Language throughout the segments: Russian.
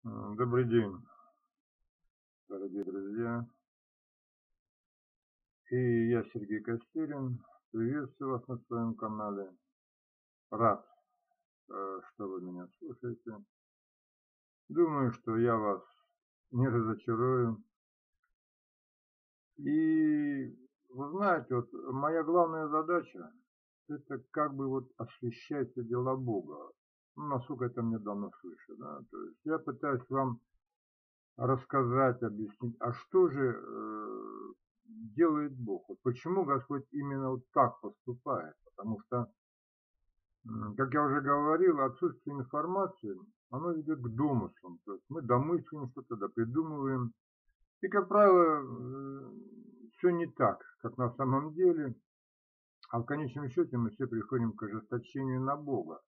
Добрый день, дорогие друзья. И я Сергей Костерин. Приветствую вас на своем канале. Рад, что вы меня слушаете. Думаю, что я вас не разочарую. И вы знаете, вот моя главная задача – это как бы вот освещать все дела Бога. Ну, насколько это мне дано свыше, да. То есть я пытаюсь вам рассказать, объяснить, а что же делает Бог? Вот почему Господь именно вот так поступает? Потому что, как я уже говорил, отсутствие информации, оно ведет к домыслам. То есть мы домысливаем что-то, допридумываем. И, как правило, все не так, как на самом деле. А в конечном счете мы все приходим к ожесточению на Бога.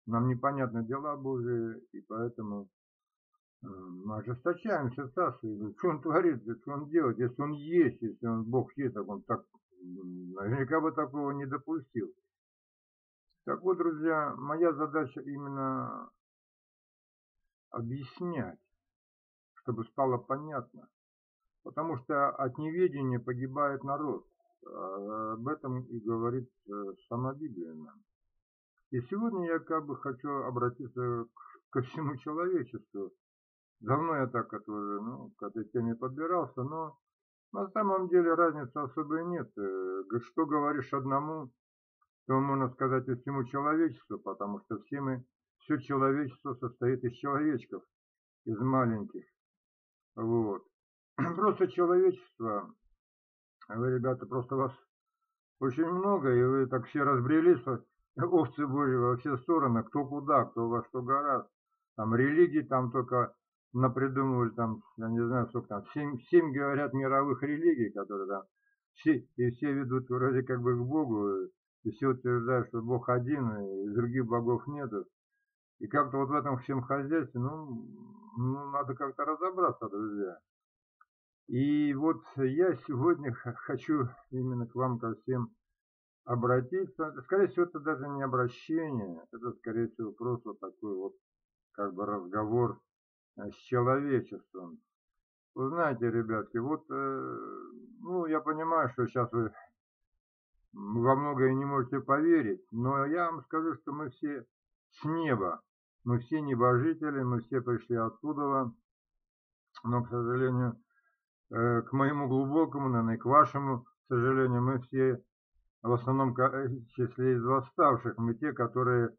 Нам непонятны дела Божии, и поэтому мы ожесточаем сердца свои, говорим, что он творит, что он делает, если он есть, если он Бог есть, так он так наверняка бы такого не допустил. Так вот, друзья, моя задача именно объяснять, чтобы стало понятно, потому что от неведения погибает народ. Об этом и говорит сама Библия нам. И сегодня я как бы хочу обратиться ко всему человечеству. Давно я так к этой теме подбирался, но на самом деле разницы особой нет. Что говоришь одному, то можно сказать и всему человечеству, потому что все человечество состоит из человечков, из маленьких. Вот. Просто человечество, вы, ребята, просто вас очень много, и вы так все разбрелись, овцы Божьи во все стороны, кто куда, кто во что гораст. Там религии там только напридумывали, там, я не знаю, сколько там, семь говорят, мировых религий, которые там, все ведут вроде как бы к Богу, и все утверждают, что Бог один, и других богов нету. И как-то вот в этом всем хозяйстве, надо как-то разобраться, друзья. И вот я сегодня хочу именно к вам ко всем обратиться. Скорее всего, это даже не обращение, это, скорее всего, просто такой вот как бы разговор с человечеством. Вы знаете, ребятки, я понимаю, что сейчас вы во многое не можете поверить, но я вам скажу, что мы все с неба, мы все небожители, мы все пришли оттуда, но, к сожалению, к моему глубокому, наверное, и к вашему, к сожалению, мы все в основном числе из восставших, мы те, которые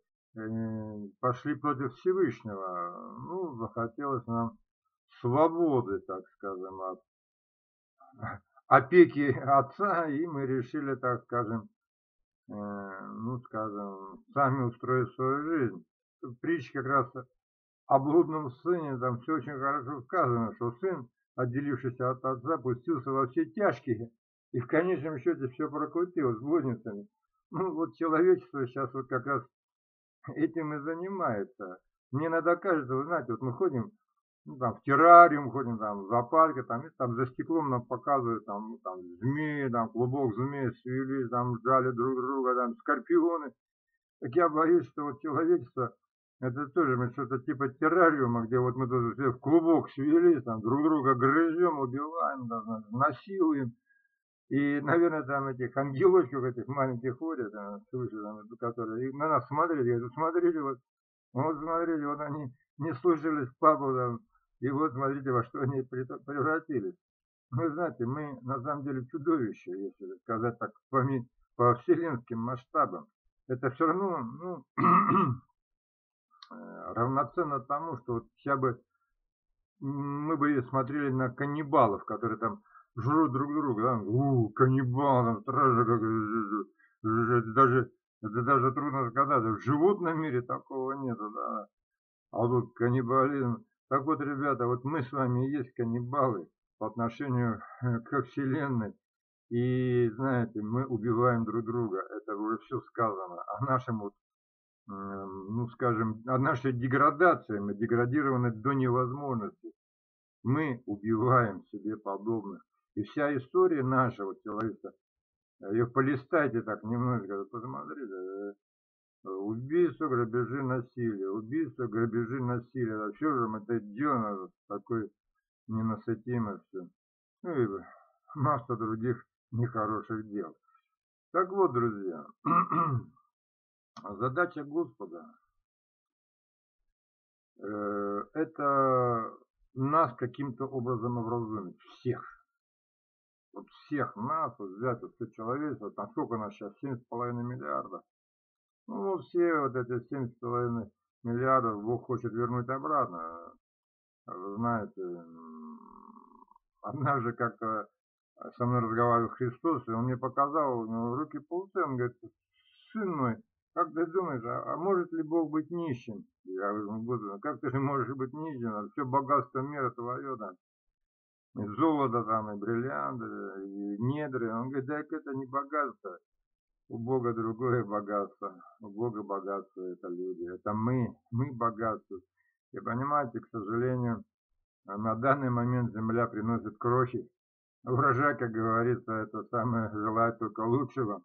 пошли против Всевышнего. Ну, захотелось нам свободы, так скажем, от опеки отца, и мы решили, так скажем, сами устроить свою жизнь. Тут притча как раз о блудном сыне, там все очень хорошо сказано, что сын, отделившись от отца, пустился во все тяжкие, и в конечном счете все прокрутилось блудницами. Ну, вот человечество сейчас вот как раз этим и занимается. Мне иногда кажется, вы знаете, вот мы ходим, там в террариум ходим, там в зоопарке, и там за стеклом нам показывают, там змеи, там клубок змей свели, там жали друг друга, там скорпионы. Так я боюсь, что вот человечество, это тоже мы что-то типа террариума, где вот мы тут все в клубок свелись, там друг друга грызем, убиваем, там, насилуем. И, наверное, там этих ангелочков этих маленьких ходят, свыше, которые на нас смотрели, я говорю, смотрите, вот они не слушались папу, там, и вот смотрите, во что они превратились. Вы знаете, мы на самом деле чудовище, если сказать так, по вселенским масштабам. Это все равно, равноценно тому, что вот сейчас бы мы бы смотрели на каннибалов, которые там жрут друг друга, да? Каннибал, там страшно, как это даже трудно сказать. В животном мире такого нету, да. А вот тут каннибализм. Так вот, ребята, вот мы с вами и есть каннибалы по отношению к Вселенной. И, знаете, мы убиваем друг друга. Это уже все сказано. О нашем вот о нашей деградации, мы деградированы до невозможности. Мы убиваем себе подобных. И вся история нашего человечества, ее полистайте так немножко, посмотрите. Убийство, грабежи, насилие. Убийство, грабежи, насилие. А все же мы это идем такой ненасытимый все. Ну и масса других нехороших дел. Так вот, друзья, задача Господа это нас каким-то образом образумить. Всех. Вот всех нас, вот взять вот все человечество, там сколько нас сейчас, 7,5 миллиардов. Ну, вот все вот эти 7,5 миллиардов Бог хочет вернуть обратно. Вы знаете, однажды как-то со мной разговаривал Христос, и он мне показал, у него руки пусты, он говорит, сын мой, как ты думаешь, а может ли Бог быть нищим? Я говорю, ну, Господи, ну как ты же можешь быть нищим, а все богатство мира твое, да, и золото там, и бриллианты, и недры. Он говорит, так это не богатство, у Бога другое богатство, у Бога богатство это люди, это мы богатство. И понимаете, к сожалению, на данный момент земля приносит крохи. Урожай, как говорится, это самое желает только лучшего,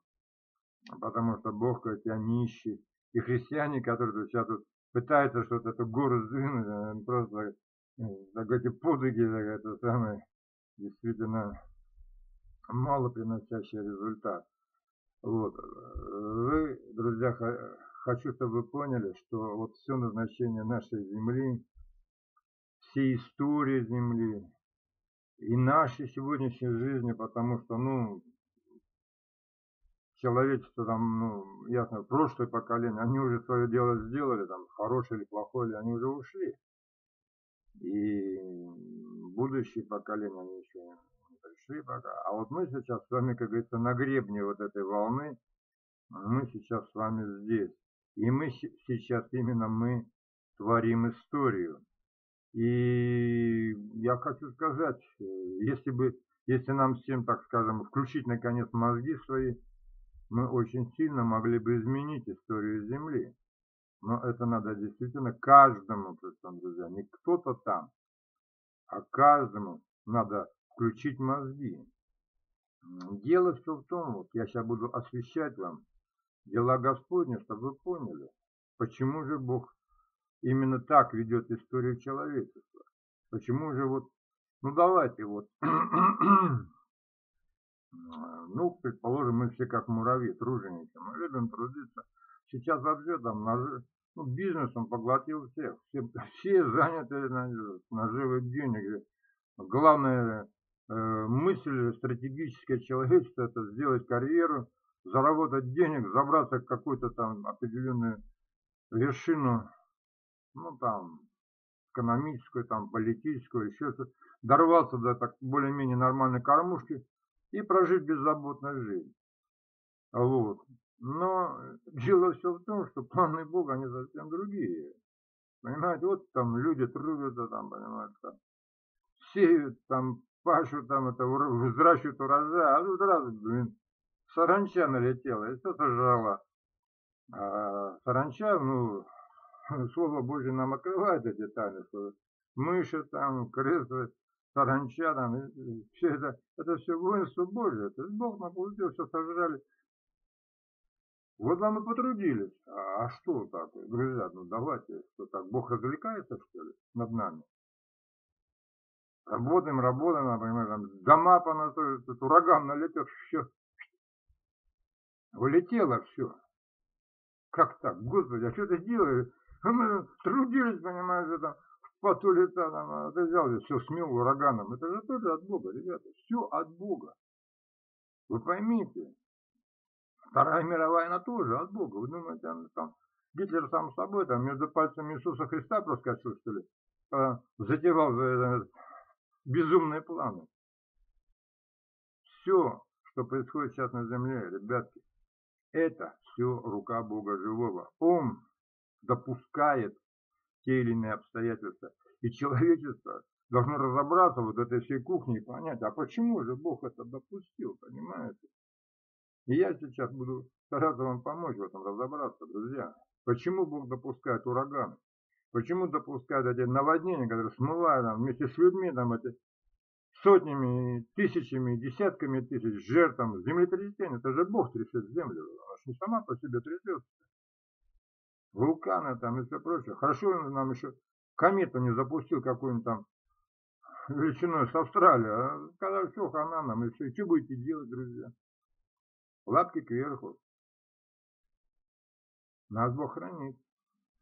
потому что Бог, говорит, я нищий. И христиане, которые сейчас тут пытаются что-то, эту гору сдвинуть, просто так эти подвиги, так, это самое, действительно мало приносящий результат. Вот. Вы, друзья, хочу, чтобы вы поняли, что вот все назначение нашей земли, всей истории земли и нашей сегодняшней жизни, потому что, ну, человечество там, ну, ясно, прошлое поколение, они уже свое дело сделали, там, хорошее или плохое, они уже ушли. И будущие поколения, они еще не пришли пока. А вот мы сейчас с вами, как говорится, на гребне вот этой волны, мы сейчас с вами здесь. И мы сейчас, именно мы творим историю. И я хочу сказать, если нам всем, так скажем, включить наконец мозги свои, мы очень сильно могли бы изменить историю Земли. Но это надо действительно каждому, друзья, не кто-то там, а каждому надо включить мозги. Дело все в том, вот я сейчас буду освещать вам дела Господни, чтобы вы поняли, почему же Бог именно так ведет историю человечества. Почему же вот, ну давайте вот, ну, предположим, мы все как муравьи, труженики, мы любим трудиться. Сейчас вообще там ну, бизнес он поглотил всех, все заняты наживой денег. Главная мысль стратегическая человечества это сделать карьеру, заработать денег, забраться в какую-то там определенную вершину, ну там, экономическую, там, политическую, еще что-то, дорваться до так более-менее нормальной кормушки и прожить беззаботную жизнь. Вот. Но дело все в том, что планы Бога, они совсем другие. Понимаете, вот там люди трудятся, там, понимаете, там, сеют, там, пашут, там, это, взращивают урожай, а тут раз, блин, саранча налетела и все сожрала. А саранча, ну, Слово Божье нам открывает эти тайны, что мыши там, крысы, саранча там, все это все воинство Божие. То есть Бог напустил, все сожрали. Вот вам и потрудились. А что так, друзья, ну давайте, что так, Бог развлекается, что ли, над нами? Работаем, например, там, дома понастроили, тут ураган налетел, все, улетело все. Как так? Господи, а что ты делаешь? Мы трудились, понимаешь, там, в поту лица, там, а ты взял и все смел ураганом. Это же тоже от Бога, ребята. Все от Бога. Вы поймите. Вторая мировая, она тоже от Бога. Вы думаете, там, Гитлер сам с собой, там, между пальцами Иисуса Христа проскочил, что ли? Затевал безумные планы. Все, что происходит сейчас на земле, ребятки, это все рука Бога живого. Он допускает те или иные обстоятельства. И человечество должно разобраться вот в этой всей кухне и понять, а почему же Бог это допустил, понимаете? И я сейчас буду стараться вам помочь в этом разобраться, друзья. Почему Бог допускает ураганы? Почему допускает эти наводнения, которые смывают там, вместе с людьми там, эти сотнями, тысячами, десятками тысяч жертв, там, землетрясения? Это же Бог трясет землю, она же не сама по себе трясется. вулканы там и все прочее. Хорошо он нам еще комету не запустил какую-нибудь там величиной с Австралии. А когда все, хана нам, и все. И что будете делать, друзья? Лапки кверху. Нас Бог хранит.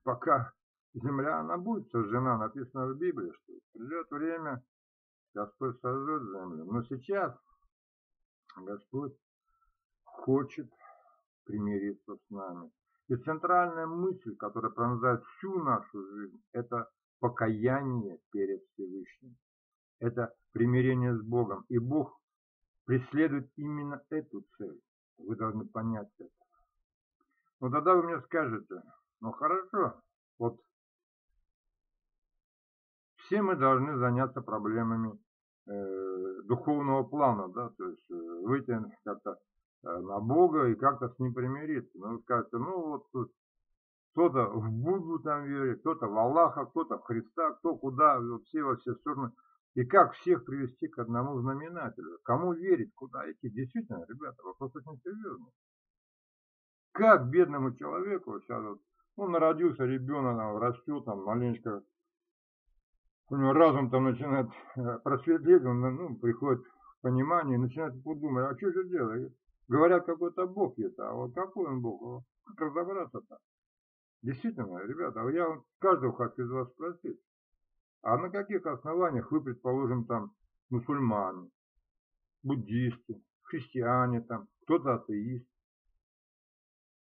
Пока земля, она будет сожжена, написано в Библии, что придет время, Господь сожжет землю. Но сейчас Господь хочет примириться с нами. И центральная мысль, которая пронзает всю нашу жизнь, это покаяние перед Всевышним. Это примирение с Богом. И Бог преследует именно эту цель. Вы должны понять это. Ну тогда вы мне скажете, ну хорошо, вот все мы должны заняться проблемами духовного плана, да, то есть выйти как-то на Бога и как-то с ним примириться. Ну, вы скажете, ну вот тут кто-то в Будду там верит, кто-то в Аллаха, кто-то в Христа, кто куда, все во все стороны. И как всех привести к одному знаменателю? Кому верить, куда идти? Действительно, ребята, вопрос очень серьезный. Как бедному человеку сейчас вот, он родился, ребенок там, растет, там, маленечко, у него разум там начинает просветлеть, он ну, приходит к пониманию и начинает подумать, а что же делать? Говорят, какой-то Бог есть, а вот какой он Бог? Как разобраться-то? Действительно, ребята, я вот каждого хочу из вас спросить, а на каких основаниях вы, предположим, там, мусульмане, буддисты, христиане, там, кто-то атеист?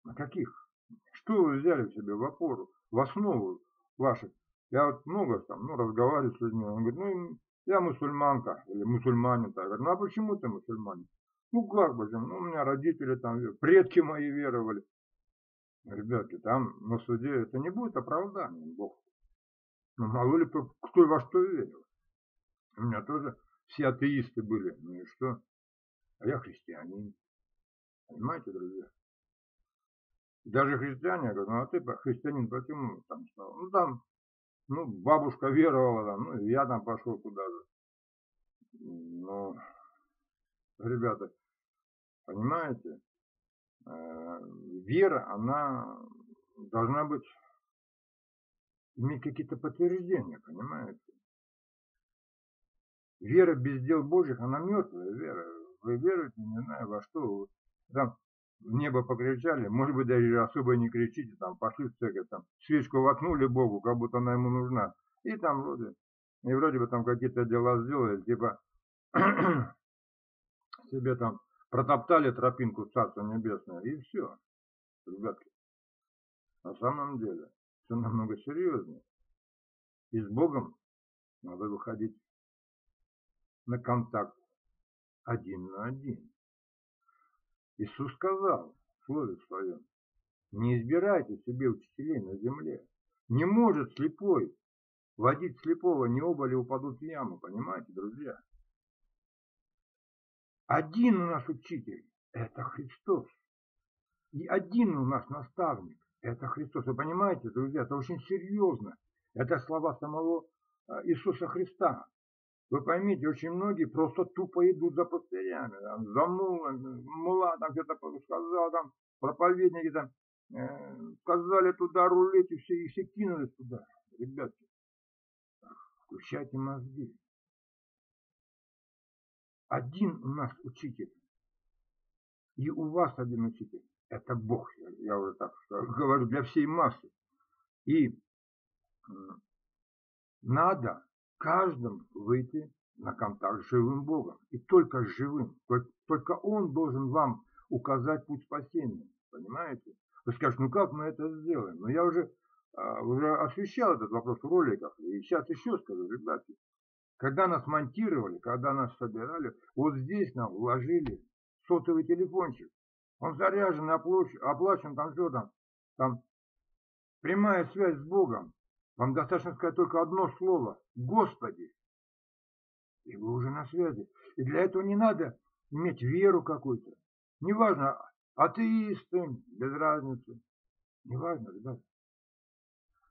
На каких? Что вы взяли в себе в опору, в основу ваших? Я вот много там, ну, разговариваю с людьми, он говорит, ну, я мусульманка или мусульманин. Я говорю, ну, а почему ты мусульманин? Ну, как бы, ну, у меня родители там, предки мои веровали. Ребятки, там на суде это не будет оправданием, Бог. Ну, мало ли кто и во что верил. У меня тоже все атеисты были. Ну и что? А я христианин. Понимаете, друзья? Даже христиане, я говорю, ну а ты христианин, почему там стал? Ну там, ну бабушка веровала, там, ну и я там пошел туда же. Ну, ребята, понимаете, вера, она должна быть, иметь какие-то подтверждения, понимаете? Вера без дел Божьих, она мертвая вера. Вы веруете, не знаю во что. Там в небо покричали, может быть, даже особо не кричите, там пошли в церковь, там свечку воткнули Богу, как будто она ему нужна. И там вроде бы там какие-то дела сделали, типа себе там протоптали тропинку в Царство Небесное, и все, ребятки. На самом деле все намного серьезнее. И с Богом надо выходить на контакт один на один. Иисус сказал в Слове Своем, не избирайте себе учителей на земле. Не может слепой водить слепого, не оба ли упадут в яму, понимаете, друзья? Один у нас учитель, это Христос. И один у нас наставник, это Христос. Вы понимаете, друзья, это очень серьезно. Это слова самого Иисуса Христа. Вы поймите, очень многие просто тупо идут за пастырями, там, за мулами, мула там что-то сказал, там, проповедники там, сказали туда рулить, и все кинулись туда. Ребятки, включайте мозги. Один у нас учитель, и у вас один учитель. Это Бог, я уже так говорю, для всей массы. И надо каждому выйти на контакт с живым Богом. И только с живым. Только Он должен вам указать путь спасения. Понимаете? Вы скажете, ну как мы это сделаем? Но я уже освещал этот вопрос в роликах. И сейчас еще скажу, ребятки. Когда нас монтировали, когда нас собирали, вот здесь нам вложили сотовый телефончик. Он заряжен, оплачен, там что там. Там прямая связь с Богом. Вам достаточно сказать только одно слово. Господи. И вы уже на связи. И для этого не надо иметь веру какую-то. Неважно, атеисты, без разницы. Неважно, ребята.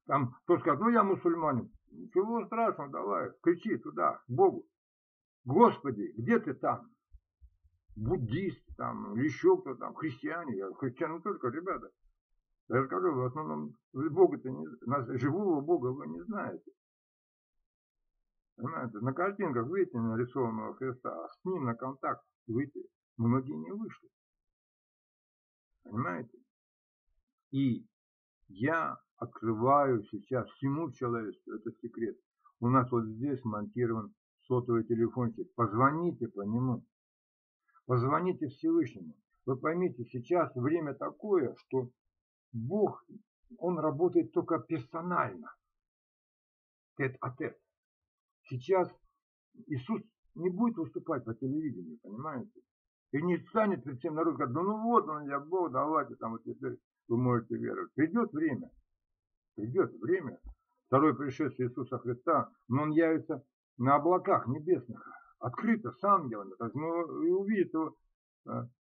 Там кто скажет, ну я мусульманин. Ничего страшного, давай, кричи туда, к Богу. Господи, где ты там? Буддист там, или еще кто там, христиане. Я христиан только, ребята. Я скажу, в основном вы Бога-то живого Бога вы не знаете. Понимаете? На картинках видите нарисованного Христа, а с ним на контакт выйти многие не вышли. Понимаете? И я открываю сейчас всему человечеству, это секрет. У нас вот здесь монтирован сотовый телефончик. Позвоните по нему. Позвоните Всевышнему. Вы поймите, сейчас время такое, что Бог, Он работает только персонально. Тет-а-тет. Сейчас Иисус не будет выступать по телевидению, понимаете? И не станет перед всем народом говорить, ну вот он, я Бог, давайте, там вот теперь вы можете веровать. Придет время, второе пришествие Иисуса Христа, но Он явится на облаках небесных, открыто с ангелами. То есть мы и увидит его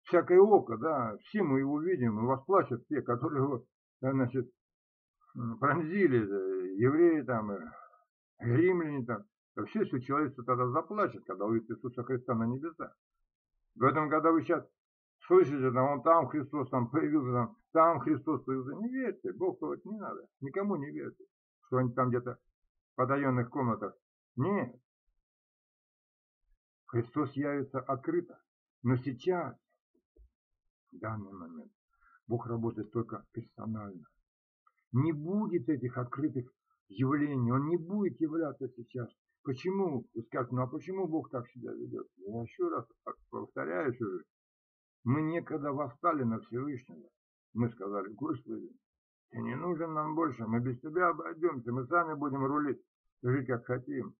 всякое око, да, все мы его увидим, и восплачут те, которые его, значит, пронзили, евреи там, римляне там. Все человечество тогда заплачет, когда увидит Иисуса Христа на небесах. Поэтому, когда вы сейчас слышите, вон там Христос там появился, там Христос появился, не верьте, Бог говорит, не надо, никому не верьте, что они там где-то в потаенных комнатах. Нет, Христос явится открыто. Но сейчас, в данный момент, Бог работает только персонально. Не будет этих открытых явлений, Он не будет являться сейчас. Почему? Вы скажете, ну а почему Бог так себя ведет? Я еще раз повторяюсь уже. Мы некогда восстали на Всевышнего. Мы сказали, Господи, Ты не нужен нам больше, мы без Тебя обойдемся, мы сами будем рулить, жить как хотим.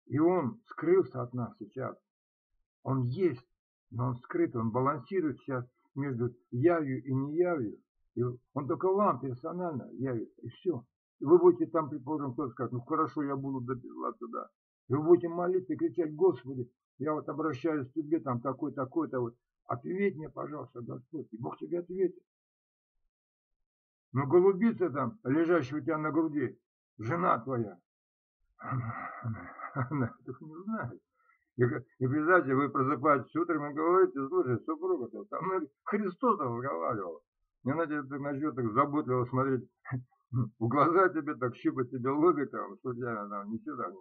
И Он скрылся от нас сейчас. Он есть, но Он скрыт, Он балансирует сейчас между явью и неявью. И Он только вам персонально явится, и все. И вы будете там, предположим, кто-то скажет, ну хорошо, я буду добиваться, да. И вы будете молиться и кричать, Господи, я вот обращаюсь к Тебе, там такой-то вот. Ответь мне, пожалуйста, Господь, и Бог тебе ответит. Но голубица там, лежащая у тебя на груди, жена твоя, она этого не знает. И представьте, вы просыпаетесь утром и говорите, слушай, супруга-то, там Христос разговаривал. Не надо начнет так заботливо смотреть в глаза тебе, так щупать тебе лобик, там, что у тебя там, ничего там,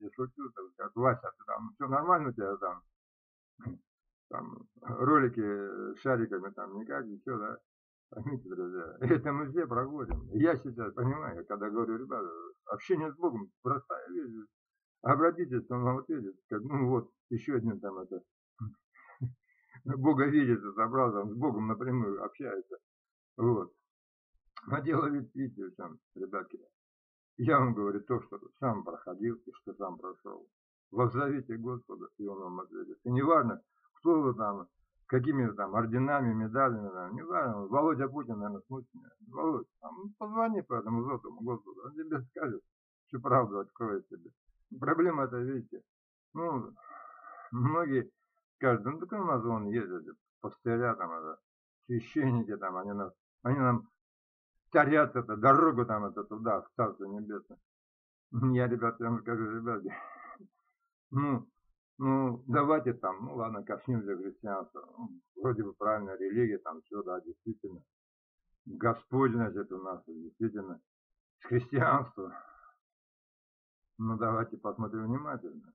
не шутил, там, как Вася, ты там, все нормально у тебя там ролики с шариками, там, никак, ничего, да. Поймите, друзья, это мы все проходим. Я сейчас понимаю, когда говорю, ребята, общение с Богом простая вещь. Обратитесь, Он вам ответит. Как, ну вот, еще один там это. Бога видит, собрался, он с Богом напрямую общается. Вот. Но дело ведь, видите, в чем, ребятки. Я вам говорю то, что сам проходил и что сам прошел. Воззовите Господа, и Он вам ответит. И неважно, кто вы там, какими там орденами, медалями, там, неважно. Володя Путин, наверное, смотрит меня. Володя, там, позвони по этому зотому Господу, Он тебе скажет, всю правду откроет тебе. Проблема это, видите, ну, многие скажут, ну, так у нас вон ездят, пастыря там, это, священники там, они нам тарят это, дорогу там, это туда, в Царство Небесное. Я, ребята, я вам скажу, ребята, давайте там, ну ладно, коснемся христианства. Ну, вроде бы правильная религия, там все, да, действительно. Господь, значит, у нас действительно с христианства. Ну давайте посмотрим внимательно.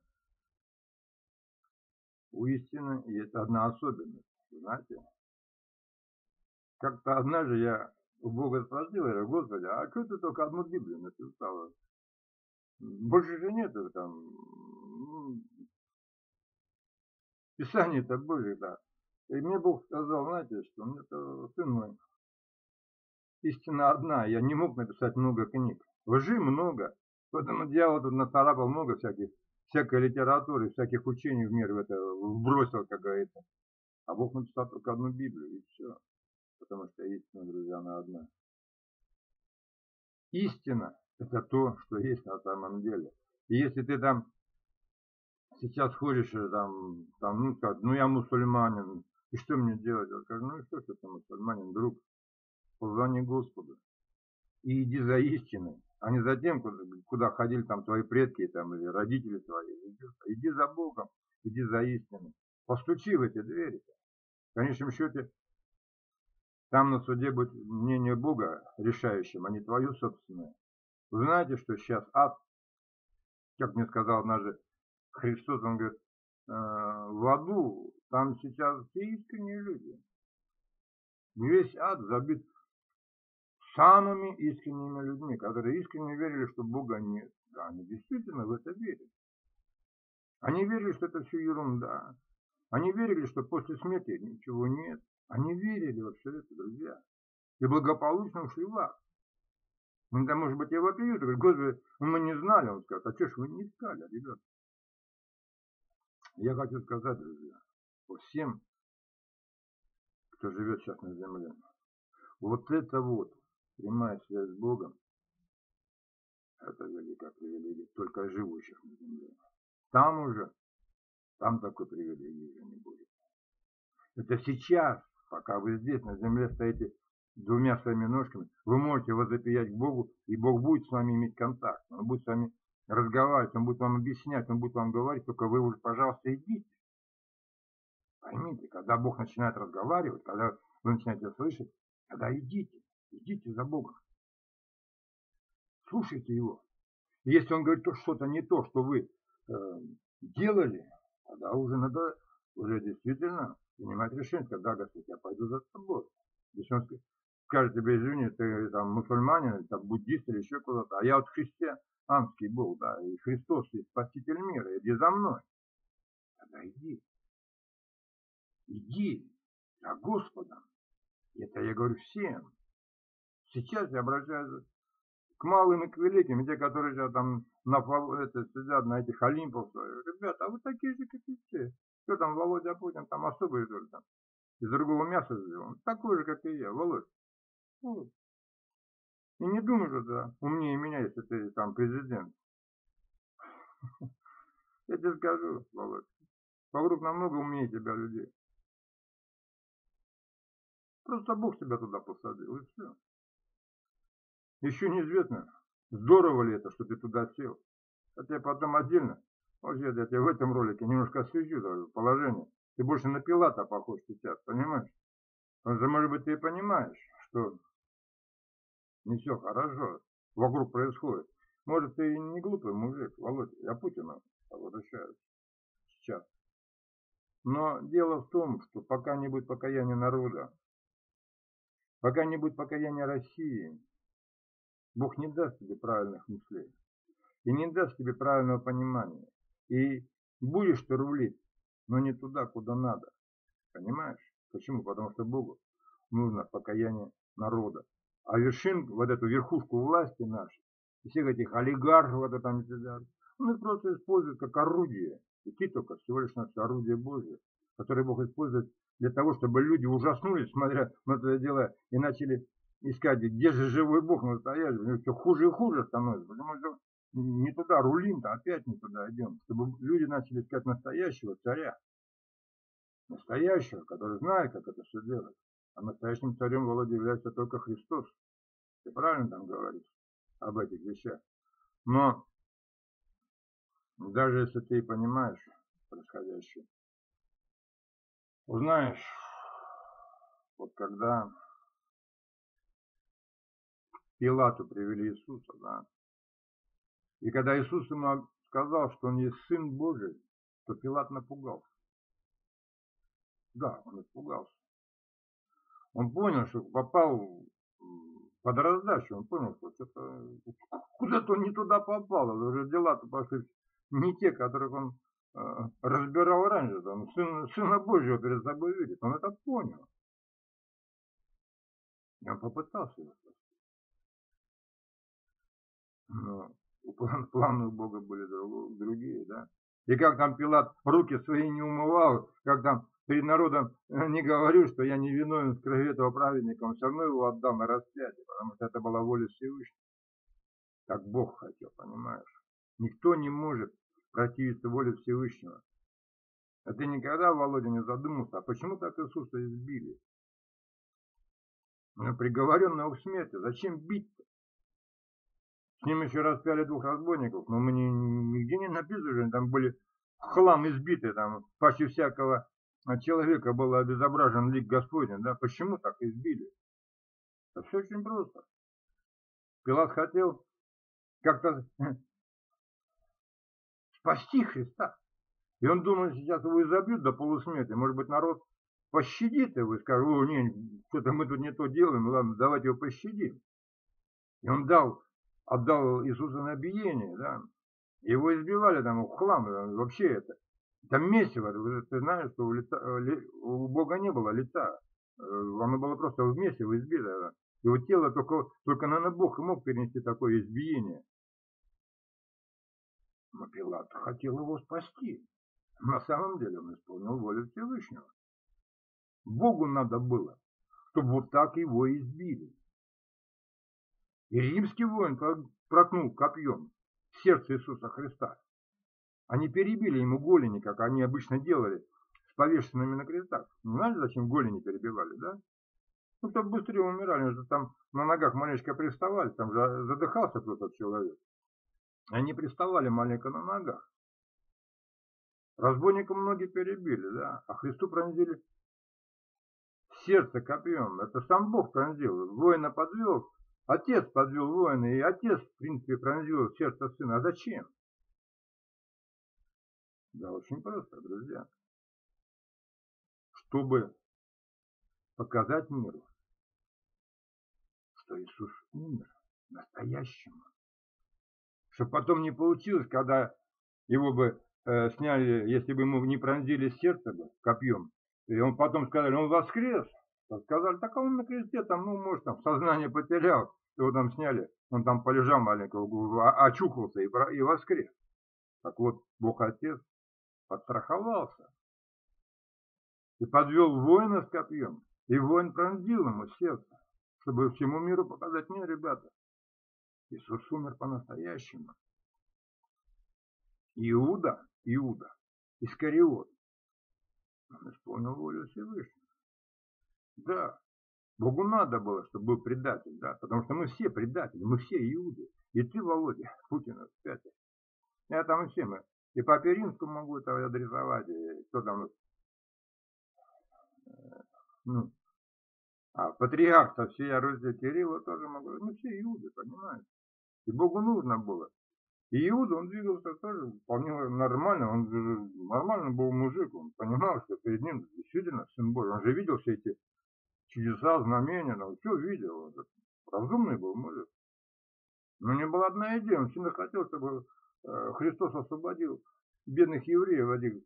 У истины есть одна особенность, знаете. Как-то однажды я у Бога спросил, я говорю, Господи, а что ты только одну Библию написала? Больше же нету там, Писание-то Божие, да. И мне Бог сказал, знаете, что мне сын мой, истина одна, я не мог написать много книг. Лжи много, поэтому дьявол тут нацарапал много всякой литературы, всяких учений в мир в это вбросил, как говорится. А Бог написал только одну Библию, и все. Потому что истина, друзья, она одна. Истина – это то, что есть на самом деле. И если ты там сейчас ходишь, ну скажешь, ну я мусульманин, и что мне делать? Я скажу, ну и что ты мусульманин, друг, позвони Господу и иди за истиной, а не за тем, куда ходили там твои предки там, или родители твои. Иди за Богом, иди за истиной. Постучи в эти двери. В конечном счете, Там на суде будет мнение Бога решающим, а не твое собственное. Вы знаете, что сейчас ад, как мне сказал однажды Христос, он говорит, в аду там сейчас все искренние люди. Весь ад забит самыми искренними людьми, которые искренне верили, что Бога нет. Да, они действительно в это верят. Они верили, что это все ерунда. Они верили, что после смерти ничего нет. Они верили во все это, друзья. И благополучно ушли в ад. Иногда, может быть, я вопию, говорю, Господи, мы не знали. Он скажет, а что ж вы не искали, ребята? Я хочу сказать, друзья, всем, кто живет сейчас на земле, вот это вот, прямая связь с Богом, это великая привилегия только живущих на земле. Там такой привилегии уже не будет. Это сейчас, пока вы здесь на земле стоите двумя своими ножками, вы можете возопиять к Богу, и Бог будет с вами иметь контакт. Он будет с вами разговаривать, Он будет вам объяснять, Он будет вам говорить, только вы уже, пожалуйста, идите. Поймите, когда Бог начинает разговаривать, когда вы начинаете слышать, тогда идите за Богом. Слушайте Его. И если Он говорит что-то не то, что вы делали, тогда уже надо действительно принимать решение, сказать, да, Господь, я пойду за тобой. Если Он скажет тебе, извини, ты там мусульманин, там, буддист или еще куда-то, а я вот христианский был, да, и Христос есть Спаситель мира, иди за мной. Тогда иди за Господом. Это я говорю всем. Сейчас я обращаюсь к малым и к великим, и те, которые сейчас там сидят на этих олимпах. Ребята, а вы такие же, как и все. Что там, Володя Путин, там особый, что ли, там, из другого мяса сделан. Такой же, как и я, Володь. Вот. И не думай, что да, умнее меня, если ты там президент. Я тебе скажу, Володь, вокруг намного умнее тебя людей. Просто Бог тебя туда посадил, и все. Еще неизвестно, здорово ли это, что ты туда сел. Хотя потом отдельно, вообще я тебе в этом ролике немножко освещу даже положение. Ты больше на Пилата похож сейчас, понимаешь? Потому что, может быть, ты и понимаешь, что не все хорошо вокруг происходит. Может, ты и не глупый мужик, Володя, я Путина возвращаюсь сейчас. Но дело в том, что пока не будет покаяния народа, пока не будет покаяния России, Бог не даст тебе правильных мыслей. И не даст тебе правильного понимания. И будешь ты рулить, но не туда, куда надо. Понимаешь? Почему? Потому что Богу нужно покаяние народа. А вершинку, вот эту верхушку власти нашей, и всех этих олигархов, вот это там сидят, он их просто использует как орудие. И ты только всего лишь наше орудие Божие, которое Бог использует для того, чтобы люди ужаснулись, смотря на это дело, и начали искать, где же живой Бог настоящий. У него все хуже и хуже становится, потому что не туда рулим-то, опять не туда идем. Чтобы люди начали искать настоящего царя. Настоящего, который знает, как это все делать. А настоящим царем, Володя, является только Христос. Ты правильно там говоришь об этих вещах. Но даже если ты понимаешь происходящее, узнаешь, вот когда Пилату привели Иисуса, да, и когда Иисус ему сказал, что он есть Сын Божий, то Пилат напугался. Да, он испугался. Он понял, что попал под раздачу. Он понял, что что-то куда-то он не туда попал. Уже дела-то пошли не те, которых он разбирал раньше. Он Сына Божьего перед собой видит. Он это понял. И он попытался его спасти. Но планы у Бога были другие, да. И как там Пилат руки свои не умывал, как там перед народом не говорил, что я не виновен в крови этого праведника, он все равно его отдал на распятие, потому что это была воля Всевышнего. Так Бог хотел, понимаешь? Никто не может противиться воле Всевышнего. А ты никогда, Володя, не задумался, а почему так Иисуса избили? Ну, приговоренного к смерти, зачем бить-то? С ним еще распяли 2 разбойников, но мы нигде не написано, что они там были в хлам избиты, там паче всякого человека был обезображен лик Господень, да? Почему так избили? Это все очень просто. Пилат хотел как-то спасти Христа. И он думает, сейчас его изобьют до полусмерти. Может быть, народ пощадит его и скажет: о, не, что-то мы тут не то делаем, ладно, давайте его пощадим. И он отдал Иисуса на биение, да. Его избивали там в хлам, вообще это. Там месиво, ты знаешь, что у Бога не было лица. Оно было просто в месиво избито. Его тело только, наверное, Бог и мог перенести такое избиение. Но Пилат хотел его спасти. На самом деле он исполнил волю Всевышнего. Богу надо было, чтобы вот так его избили. И римский воин проткнул копьем сердце Иисуса Христа. Они перебили ему голени, как они обычно делали с повешенными на крестах. Не знаете, зачем голени перебивали, да? Ну, чтобы быстрее умирали, они же там на ногах маленько приставали, там же задыхался кто-то человек. Они приставали маленько на ногах. Разбойника многие перебили, да, а Христу пронзили сердце копьем. Это сам Бог пронзил. Воина подвел, отец подвел воина, и отец, в принципе, пронзил сердце сына. А зачем? Да, очень просто, друзья. Чтобы показать миру, что Иисус умер настоящему. Чтобы потом не получилось, когда его бы сняли, если бы ему не пронзили сердце бы копьем, и он потом сказали, он воскрес. Сказали, так он на кресте, там, ну, может, там сознание потерял, его там сняли, он там полежал маленько, очухался и воскрес. Так вот, Бог Отец подстраховался и подвел воина с копьем, и воин пронзил ему сердце, чтобы всему миру показать: не, ребята, Иисус умер по-настоящему. Иуда, Искариот, он исполнил волю Всевышнего. Да, Богу надо было, чтобы был предатель, да, потому что мы все предатели, мы все Иуды. И ты, Володя, Путин, опять. Я там и все мы. И Папе Римскому могу это адресовать, и кто там, ну, патриарх-то всей Руси Кирилла тоже могу. Мы все Иуды, понимаете. И Богу нужно было. И Иуда, он двигался тоже вполне нормально, он же нормально был мужик, он понимал, что перед ним действительно Сын Божий. Он же видел все эти чудеса, знамения, он все видел. Он разумный был мужик. Но не была одна идея, он сильно хотел, чтобы Христос освободил бедных евреев, этих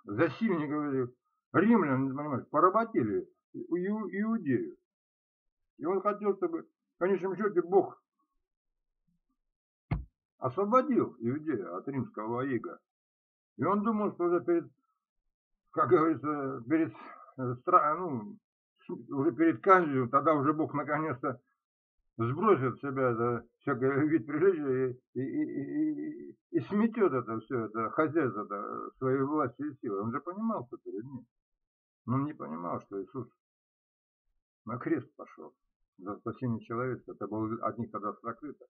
засильников, этих римлян, понимаешь, поработили иудеев. И он хотел, чтобы в конечном счете Бог освободил иудея от римского ига. И он думал, что уже перед, как говорится, уже перед казнью, тогда уже Бог наконец-то сбросит с себя это всякий вид приличия и сметет это все, это хозяйство это, своей власти и силы. Он же понимал, что перед ним. Но он не понимал, что Иисус на крест пошел за спасение человечества. Это было от них тогда сокрыто.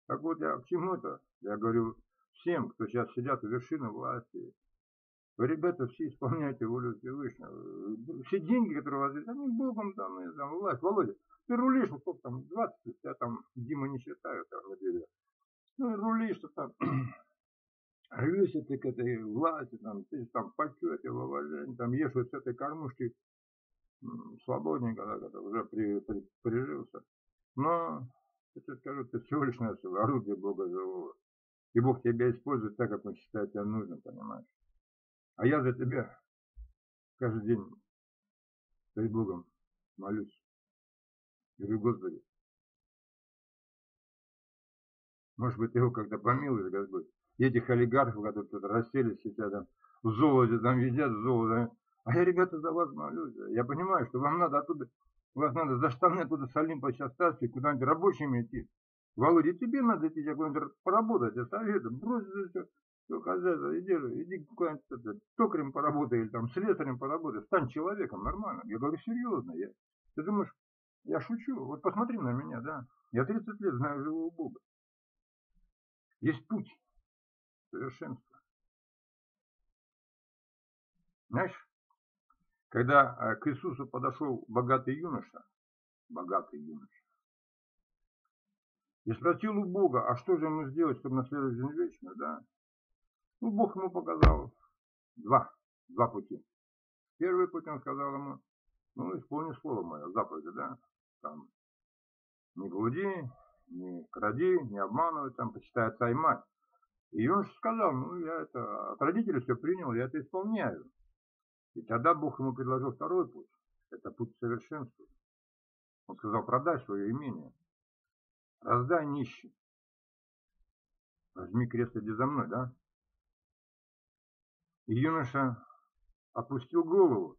Так вот, я к чему-то, я говорю всем, кто сейчас сидят у вершины власти, вы, ребята, все исполняйте волю Всевышнего. Все деньги, которые у вас есть, они Богом даны, там, власть. Володя, ты рулишь, ну сколько там, 20, я там Дима не считаю, там, на деле. Ну, рулишь, что там, рвешься ты к этой власти, там, ты там, почете, в уважении, там, ешь вот с этой кормушки свободненько, когда уже прижился. Но, я тебе скажу, ты всего лишь навсего орудие Бога живого. И Бог тебя использует так, как Он считает тебе нужно, понимаешь? А я за тебя каждый день перед Богом молюсь. Говорю, Господи, может быть, ты его когда помилуешь, Господь. И этих олигархов, которые тут расселись сейчас там в золоте, там едят золото. А я, ребята, за вас молюсь. Я понимаю, что вам надо оттуда, вас надо за штаны оттуда с Олимпа сейчас таскать, куда-нибудь рабочими идти. Володя, тебе надо идти куда-нибудь поработать, я советую. Брось это все, хозяйство, иди куда-нибудь токарем поработай или там слесарем поработай. Стань человеком, нормально. Я говорю серьезно. Ты думаешь, я шучу? Вот посмотри на меня, да. Я 30 лет знаю живого Бога. Есть путь совершенства. Знаешь, когда к Иисусу подошел богатый юноша, богатый юноша. И спросил у Бога, а что же ему сделать, чтобы наследовать жизнь вечную, да? Ну, Бог ему показал два пути. Первый путь он сказал ему, ну, исполни слово мое, заповеди, да? Там, не блуди, не кради, не обманывай, там, почитай отца и мать. И он же сказал, ну, я это от родителей все принял, я это исполняю. И тогда Бог ему предложил второй путь. Это путь к совершенству. Он сказал, продай свое имение, раздай нищим, возьми крест, иди за мной, да? И юноша опустил голову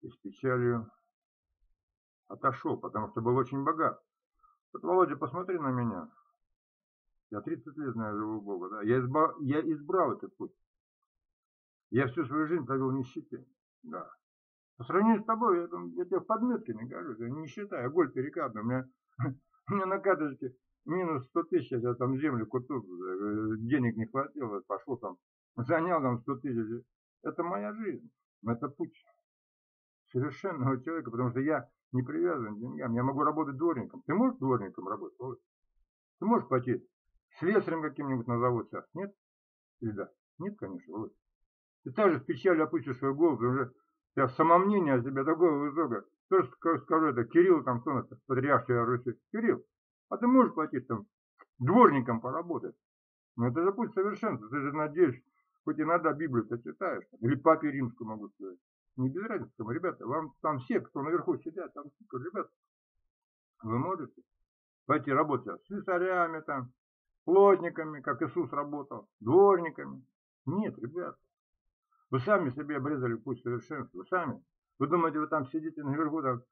и с печалью отошел, потому что был очень богат. Вот, Володя, посмотри на меня. Я 30 лет знаю живу Бога, да? Я избрал этот путь. Я всю свою жизнь провел в нищете, да. По сравнению с тобой, я тебе в подметке не говорю, это нищета, я голь перекатный, у меня на карточке минус 100 тысяч, я там землю купил, денег не хватило, пошел там, занял там 100 тысяч. Это моя жизнь, это путь совершенного человека, потому что я не привязан к деньгам, я могу работать дворником. Ты можешь дворником работать, Володь? Ты можешь пойти слесарем каким-нибудь на завод сейчас? Нет? Или да? Нет, конечно, Володь. Ты также с печалью опустишь свою голову, потому что у тебя самомнение о себе такое высокое. Тоже скажу это, Кирилл там, кто у нас, патриарх Руси, Кирилл, а ты можешь пойти там дворником поработать? Ну это же путь совершенства, ты же надеешься, хоть иногда Библию-то читаешь, или папе римскому могу сказать. Не без разницы, ребята, вам там все, кто наверху сидят, там, ребята, вы можете пойти работать с слесарями там, плотниками, как Иисус работал, дворниками. Нет, ребята. Вы сами себе обрезали путь совершенства, вы сами. Вы думаете, вы там сидите наверху, там,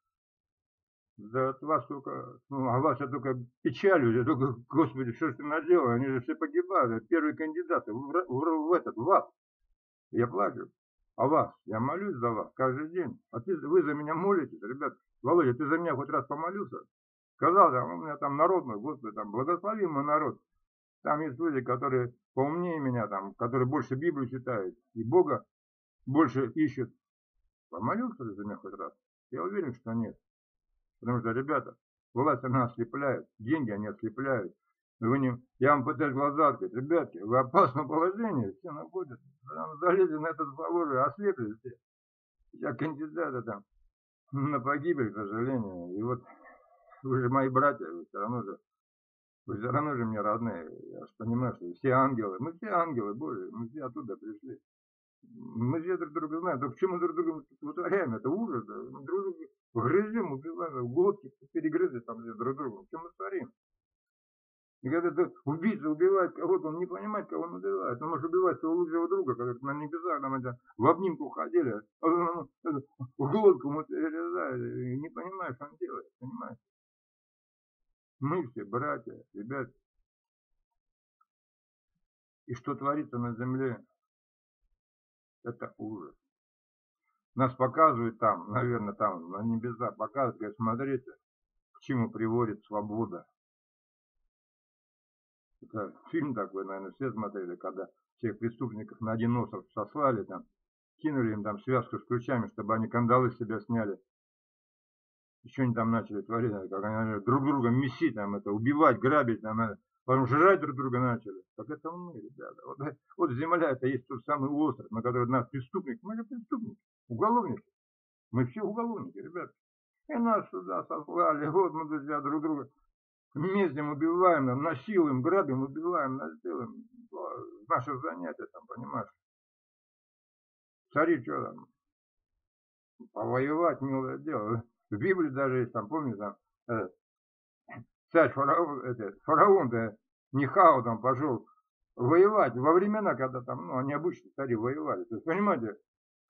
да от вас только, ну, а вас я только печалью, я только, Господи, что ж ты наделал, они же все погибают, первые кандидаты в ад. Я плачу о вас, я молюсь за вас каждый день. А вы за меня молитесь, ребят. Володя, ты за меня хоть раз помолился? Сказал, там, у меня там народ мой, Господи, там, благослови мой народ. Там есть люди, которые поумнее меня, там, которые больше Библию читают и Бога больше ищут. Помолился ли за меня хоть раз? Я уверен, что нет. Потому что, ребята, власть она ослепляет, деньги они ослепляют. Вы не, я вам пытаюсь глаза открыть. Ребятки, вы в опасном положении, все находятся. Вы залезли на этот положение, ослепли все. Я кандидаты там на погибель, к сожалению. И вот вы же мои братья, вы все равно же мне родные. Я же понимаю, что все ангелы, мы все ангелы Божьи, мы все оттуда пришли. Мы все друг друга знаем. Так почему друг друга вытворяем? Это ужас. Да? Мы друг друга грызем, убиваем, в глотки перегрызли там друг друга. Что мы творим? И когда убийца убивает кого-то, он не понимает, кого он убивает. Он может убивать своего лучшего друга, когда на небесах там это, в обнимку ходили, в глотку мы перерезали. И не понимает, что он делает. Понимаете? Мы все братья, ребят. И что творится на земле, это ужас. Нас показывают там, наверное, там, на небесах, показывают, говорят, смотрите, к чему приводит свобода. Это фильм такой, наверное, все смотрели, когда всех преступников на один остров сослали, там, кинули им там связку с ключами, чтобы они кандалы с себя сняли. Еще они там начали творить, как они друг друга месить, там, это, убивать, грабить, там, это, потом жрать друг друга начали. Так это мы, ребята. Вот земля, это есть тот самый остров, на который нас преступник, мы же преступники, уголовники. Мы все уголовники, ребята. И нас сюда сослали, вот мы, друзья, друг друга ездим, убиваем, насилуем, грабим, убиваем, насилуем. Наше занятие там, понимаешь. Цари что там? Повоевать, милое дело. В Библии даже есть, там, помните, там, царь фараон-то Нихао там пошел воевать во времена, когда там, ну, они обычно цари воевали. То есть, понимаете,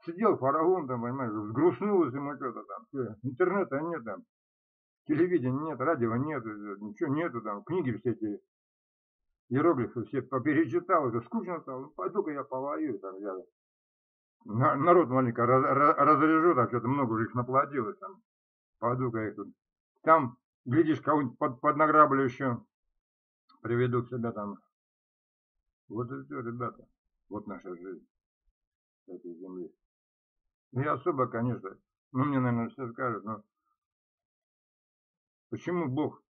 сидел фараон там, понимаешь, сгрустнулось ему что-то там, интернета нет там, телевидения нет, радио нет, ничего нету там, книги все эти, иероглифы все перечитал, это скучно стало, пойду-ка я повоюю там, я народ маленько разряжу, так что-то много уже их наплодилось там, пойду-ка я тут, там, глядишь, кого-нибудь под награблю еще приведу к себе там. Вот и все, ребята, вот наша жизнь этой земли. Не особо, конечно, ну мне, наверное, все скажут, но Почему Бог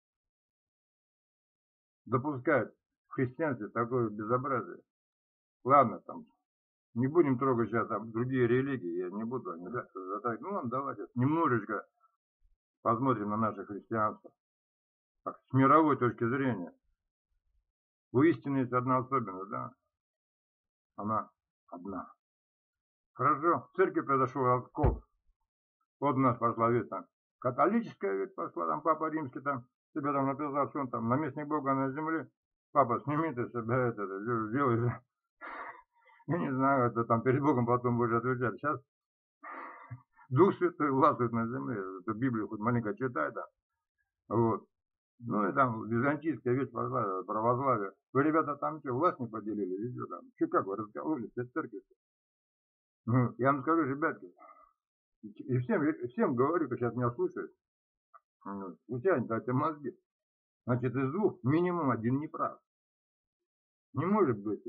допускает в христианстве такое безобразие? Ладно, там, не будем трогать сейчас там другие религии, я не буду, они задать. Ну, ладно, давайте немножечко посмотрим на наше христианство. Так, с мировой точки зрения. У истины есть одна особенность, да? Она одна. Хорошо, в церкви произошел раскол. Вот у нас пошла ведь там католическая ведь пошла, там Папа Римский там себе там написал, что он там наместник Бога на земле. Папа, сними ты себя это, делай. Я не знаю, это там перед Богом потом будешь отвечать. Сейчас Дух Святой властвует на земле. Эту Библию хоть маленько читай там. Вот. Ну и там византийская вещь пошла, православие. Вы, ребята, там что, власть не поделили? Или что там? Что, как вы раскололись, это церковь? Ну, я вам скажу, ребятки, и всем говорю, кто сейчас меня слушает, утяньте эти мозги. Значит, из двух минимум один не прав. Не может быть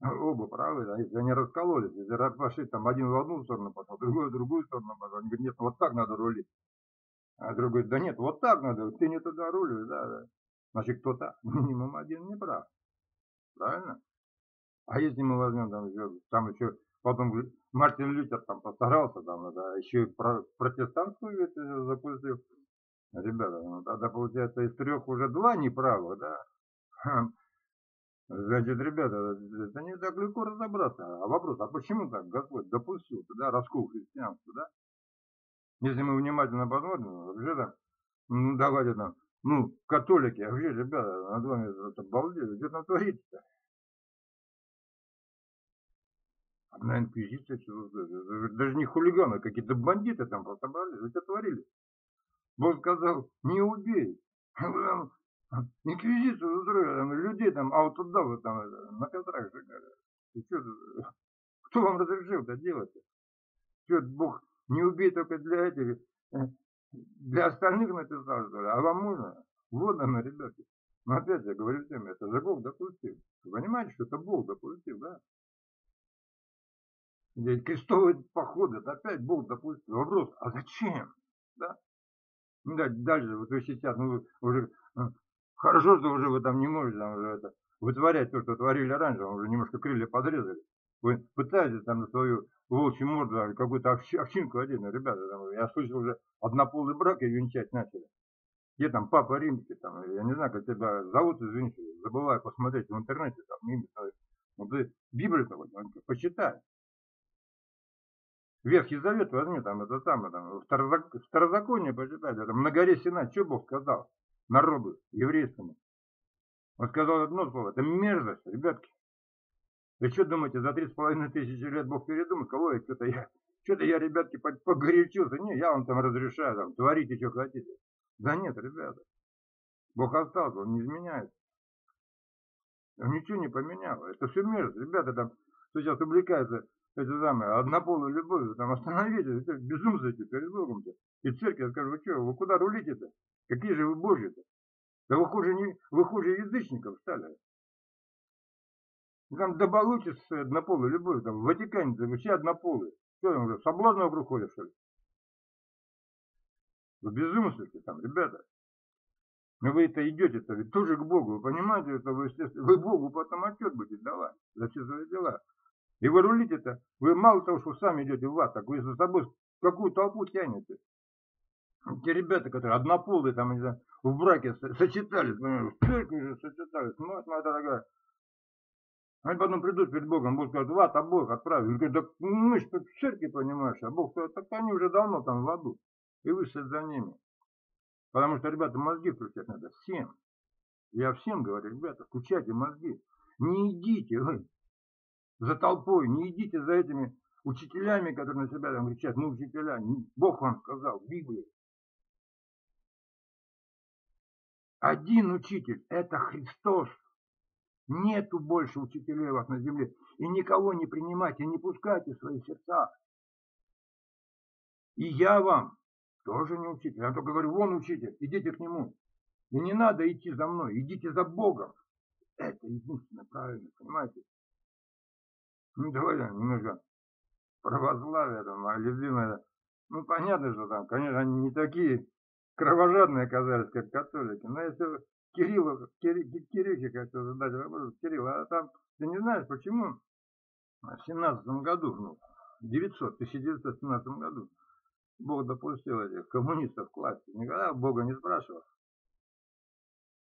оба правы, да, если они раскололись, если пошли там один в одну сторону пошел, другой в другую сторону пошел. Они говорят, нет, вот так надо рулить. А другой говорит, да нет, вот так надо, ты не туда рулишь, да. Значит, кто-то минимум один не прав. Правильно? А если мы возьмем там еще потом Мартин Лютер там постарался, там, да, еще и протестантскую ведь запустил. Ребята, ну, тогда получается из трех уже два неправых, да? Значит, ребята, это не так легко разобраться. А вопрос, а почему так Господь допустил туда раскол христианства, да? Если мы внимательно посмотрим, вообще-то, ну, давайте там, ну, католики, а вообще, ребята, над вами это балдеют, что там творится-то? Одна инквизиция, даже не хулиганы, какие-то бандиты там просто брали, вы что творили? Бог сказал, не убей. Инквизицию устроили, там, людей там, а вот туда вот там, на кострах сжигали. И что, кто вам разрешил это делать-то? Что, Бог не убей только для этих, для остальных написал, что ли? А вам можно? Вот оно, ребятки. Но опять я говорю всем, это же Бог допустил. Вы понимаете, что это Бог допустил, да? Ведь крестовые походы, это опять Бог допустил. Вопрос, а зачем? Да? Ну, дальше, вот вы сейчас, ну, уже, хорошо, что уже вы там не можете там уже это, вытворять то, что творили раньше, вам уже немножко крылья подрезали. Вы пытаетесь там на свою волчью морду какую-то овчинку одеть, ну, ребята, там, я слышал, уже однополый брак и венчать начали. Где там Папа Римский, там, я не знаю, как тебя зовут, извините, забываю посмотреть в интернете, там, имя свое. Ну, ты Библию-то вот, почитай. Ветхий Завет возьми, там, это самое, там, Второзаконие почитай, там, на горе Синай, что Бог сказал народу еврейскому? Он сказал одно слово, это мерзость, ребятки. Вы что думаете, за 3500 лет Бог передумал? Кого я, что-то я, ребятки, погорячился. Не, я вам там разрешаю, там, творите, что хотите. Да нет, ребята, Бог остался, он не изменяется. Он ничего не поменял. Это все мерзость. Ребята там, кто сейчас увлекается эти самые, однополой любовью, там, остановитесь, безумствуйте перед Богом-то. И церковь скажет, вы что, вы куда рулите-то? Какие же вы божьи-то? Да вы хуже язычников стали. Там доболотись с однополой любовью, там, в Ватикане, там, все однополые. Что там уже, соблазн вокруг ходят, что ли? Вы безумствуете там, ребята. Но вы-то идете-то ведь тоже к Богу, вы понимаете, что вы Богу потом отчет будете давать за все свои дела. И вы рулите-то, вы мало того, что сами идете в ад, так вы за собой какую толпу тянете. Те ребята, которые однополые, там, не знаю, в браке сочетались, в церкви же сочетались, мать моя дорогая. Они потом придут перед Богом, Бог скажет, в ад обоих отправил. Он говорит, да мы же тут в церкви, понимаешь, а Бог скажет, так они уже давно там в аду. И вы вслед за ними. Потому что, ребята, мозги включать надо всем. Я всем говорю, ребята, включайте мозги. Не идите вы за толпой, не идите за этими учителями, которые на себя там кричат, мы учителя. Бог вам сказал в Библии. Один учитель – это Христос. Нету больше учителей у вас на земле. И никого не принимайте, не пускайте в свои сердца. И я вам тоже не учитель. Я только говорю, вон учитель, идите к нему. И не надо идти за мной, идите за Богом. Это единственно правильно, понимаете? Ну, давайте немножко православие, там, а любимое. Ну, понятно, что там, конечно, они не такие кровожадные оказались, как католики. Но если Кирилле хотел задать вопрос, Кирилл, а там, ты не знаешь, почему в 17 году, 1917 году, Бог допустил этих коммунистов к власти? Никогда Бога не спрашивал.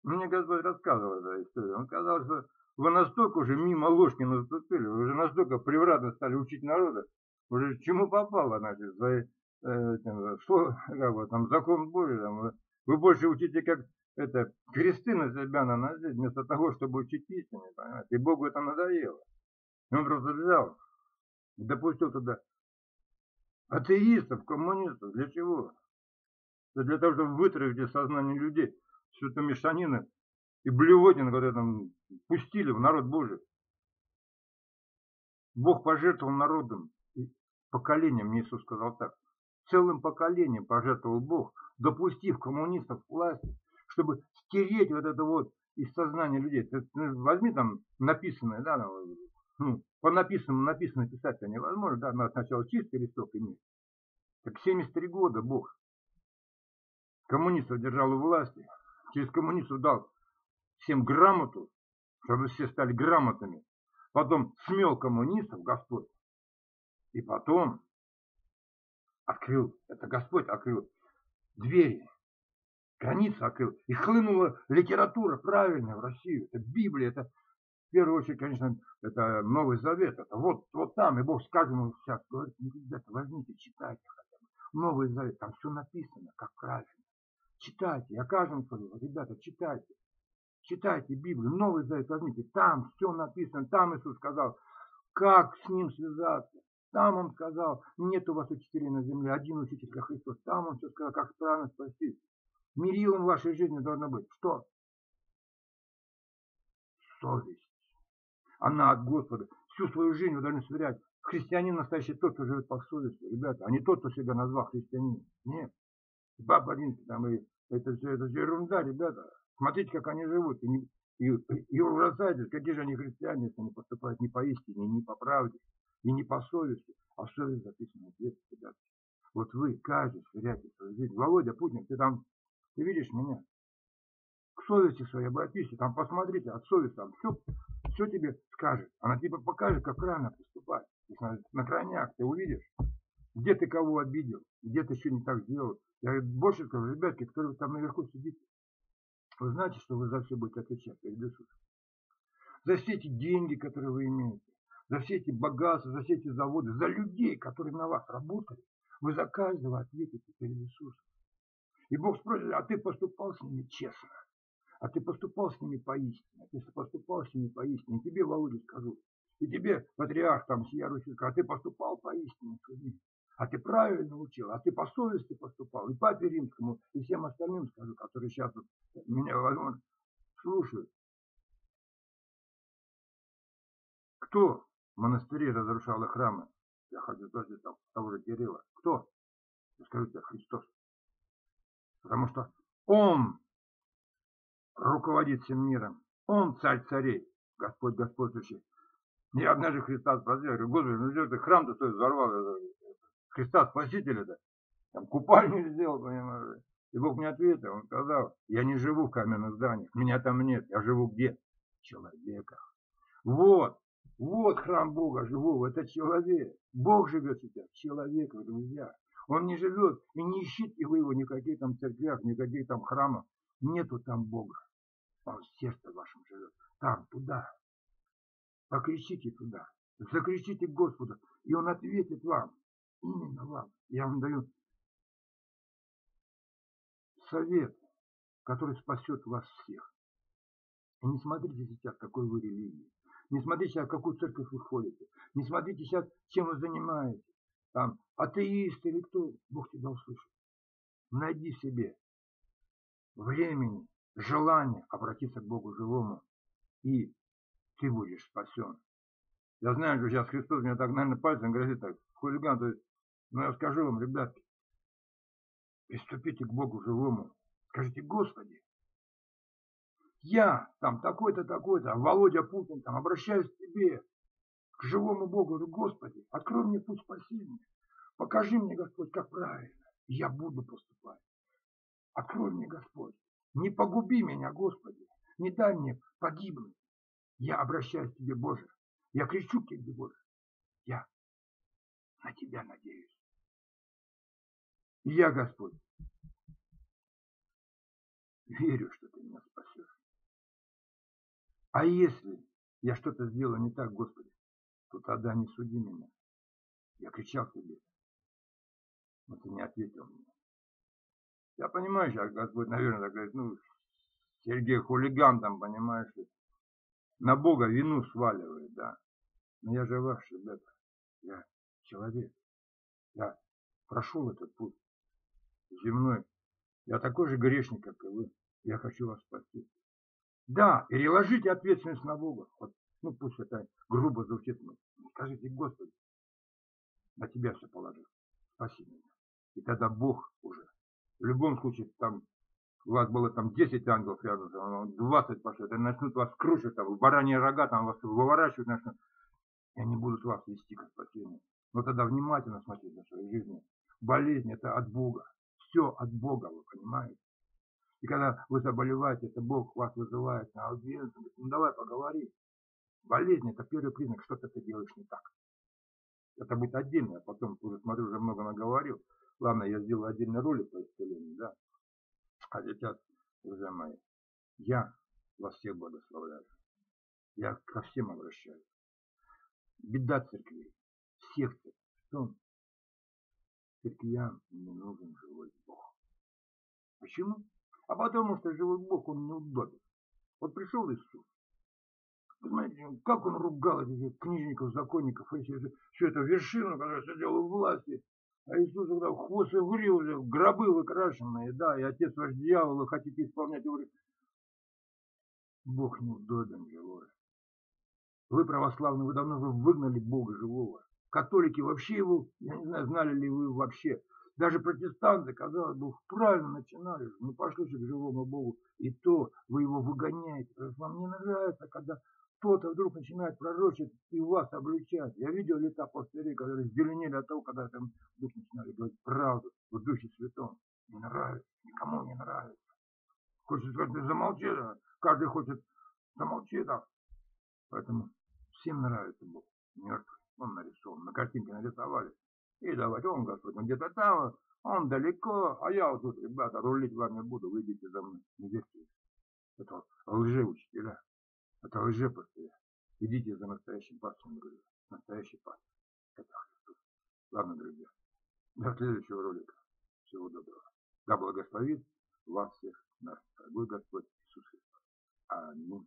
Мне Господь рассказывал эту историю. Он сказал, что вы настолько уже мимо ложки наступили, вы уже настолько превратно стали учить народа, уже чему попало, значит, свои, как бы, там, закон Божий, там, вы больше учите, как это, кресты на себя наносить, вместо того, чтобы учить истине, понимаете, и Богу это надоело. И он просто взял, допустил туда атеистов, коммунистов, для чего? Для того, чтобы вытравить из сознания людей всю эту мешанину и блевотину, которые там пустили в народ Божий. Бог пожертвовал народом, поколением, Иисус сказал так, целым поколением пожертвовал Бог, допустив коммунистов к власти, чтобы стереть вот это вот из сознания людей. Ты возьми там написанное, да, по написанному написано писать-то невозможно, да, надо сначала чистый листок иметь. Так 73 года Бог коммунистов держал у власти, через коммунистов дал всем грамоту, чтобы все стали грамотными. Потом смел коммунистов Господь. И потом открыл, это Господь открыл двери, границы открыл. И хлынула литература правильная в Россию. Это Библия, это в первую очередь, конечно, это Новый Завет. Это вот там. И Бог скажет ему сейчас, говорит, ребята, возьмите, читайте хотя бы. Новый Завет, там все написано, как правильно. Читайте, я каждому говорю, ребята, читайте. Читайте Библию, Новый Завет возьмите, там все написано, там Иисус сказал, как с Ним связаться. Там Он сказал, нет у вас учителей на земле, один учитель, как Христос. Там Он все сказал, как правильно спастись. Мерилом в вашей жизни должно быть. Что? Совесть. Она от Господа. Всю свою жизнь вы должны сверять. Христианин настоящий тот, кто живет по совести, ребята, а не тот, кто себя назвал христианином. Нет. Баба один, там, и это все ерунда, ребята. Смотрите, как они живут. И ужасайтесь, какие же они христиане, если они поступают не по истине, не по правде, и не по совести, а в совести записано ответ, ребята. Вот вы, каждый, сверяйте свою жизнь. Володя Путин, ты видишь меня? К совести своей обратись, там посмотрите, от совести там все тебе скажет. Она тебе покажет, как правильно поступать. На крайняк ты увидишь, где ты кого обидел, где ты еще не так сделал. Я больше скажу, ребятки, которые там наверху сидите, вы знаете, что вы за все будете отвечать перед Иисусом. За все эти деньги, которые вы имеете, за все эти богатства, за все эти заводы, за людей, которые на вас работали, вы за каждого ответите перед Иисусом. И Бог спросит, а ты поступал с ними честно? А ты поступал с ними поистине? А ты поступал с ними поистине? И тебе, Володя, скажу. И тебе, патриарх, там, сия Руси, а ты поступал поистине с людьми? А ты правильно учил, а ты по совести поступал. И папе Римскому, и всем остальным скажу, которые сейчас вот меня, возможно, слушают. Кто в монастыре разрушал храмы? Я хочу спросить того же Кирилла. Кто? Я скажу тебе, Христос. Потому что Он руководит всем миром. Он царь царей, Господь господствующий. И однажды Христа спросил, я говорю, Господи, ну что ты храм-то стоит взорвал? Христа Спасителя-то. Там купальню сделал, понимаешь. И Бог мне ответил, Он сказал, я не живу в каменных зданиях, меня там нет, я живу где? В человеках. Вот храм Бога живого, это человек. Бог живет сейчас в человеках, друзья. Он не живет, и не ищите вы его ни в каких там церквях, ни в каких там храмах. Нету там Бога. Он в сердце вашем живет. Там, туда. Покричите туда. Закричите к Господу. И Он ответит вам. Именно вам. Я вам даю совет, который спасет вас всех. И не смотрите сейчас, какой вы религии. Не смотрите сейчас, в какую церковь вы ходите. Не смотрите сейчас, чем вы занимаетесь. Там, атеист или кто. Бог тебя услышит. Найди в себе времени, желание обратиться к Богу живому. И ты будешь спасен. Я знаю, что сейчас Христос меня так, наверное, пальцем грозит, так, хулиган. То есть, но я скажу вам, ребятки, приступите к Богу живому. Скажите, Господи, я там такой-то, такой-то, Володя Путин, там, обращаюсь к Тебе, к живому Богу, говорю, Господи, открой мне путь спасения. Покажи мне, Господь, как правильно. Я буду поступать. Открой мне, Господь. Не погуби меня, Господи. Не дай мне погибнуть. Я обращаюсь к Тебе, Боже. Я кричу к Тебе, Боже. Я на Тебя надеюсь. И я, Господь, верю, что Ты меня спасешь. А если я что-то сделал не так, Господи, то тогда не суди меня. Я кричал Тебе, но Ты не ответил мне. Я понимаю, сейчас Господь, наверное, так говорит, ну, Сергей хулиган там, понимаешь, на Бога вину сваливает, да. Но я же ваш, ребята, я человек, я прошел этот путь земной. Я такой же грешник, как и вы. Я хочу вас спасти. Да, переложите ответственность на Бога. Вот, ну, пусть это грубо звучит, но скажите, Господи, на Тебя все положил. Спаси меня. И тогда Бог уже, в любом случае, там, у вас было там 10 ангелов рядом, 20 пошлет, они начнут вас крушить, там, в бараньи рога, там, вас выворачивать начнут, и они будут вас вести к спасению. Но тогда внимательно смотрите на свою жизнь. Болезнь – это от Бога. Все от Бога, вы понимаете? И когда вы заболеваете, это Бог вас вызывает на аудиенцию, говорит, ну давай поговорим. Болезнь – это первый признак, что ты делаешь не так. Это будет отдельно, я потом уже смотрю, уже много наговорил. Ладно, я сделаю отдельный ролик по исцелению, да. А сейчас, друзья мои, я вас всех благословляю. Я ко всем обращаюсь. Беда церквей, всех церквей, в том, церквям не нужен живой Бог. Почему? А потому что живой Бог, он неудобен. Вот пришел Иисус. Понимаете, как он ругал этих книжников, законников, эти все это вершину, которая сидела у власти. А Иисус когда в хвост и в гробы выкрашенные, да, и отец ваш дьявол, вы хотите исполнять его. Бог неудобен живой. Вы православные, вы давно выгнали Бога живого. Католики вообще его, я не знаю, знали ли вы вообще. Даже протестанты, казалось бы, правильно начинали, ну пошли же к живому Богу. И то вы его выгоняете. Потому что вам не нравится, когда кто-то вдруг начинает пророчить и вас обличать. Я видел лета пастырей, которые зеленели от того, когда там вдруг начинали говорить правду в Духе Святом. Не нравится, никому не нравится. Хочется сказать, ты замолчи, каждый хочет замолчи там. Поэтому всем нравится Бог мертвый. Он нарисован, на картинке нарисовали. И давайте, он Господь, он где-то там, он далеко, а я вот тут, ребята, рулить вами буду, выйдите за мной. Не верьте. Это лжеучителя, это лжепастыря. Идите за настоящим пастором, говорю. Настоящий пастор. Это Христос. Ладно, друзья. До следующего ролика. Всего доброго. Да благословит вас всех наш дорогой Господь Иисус Христос. Аминь.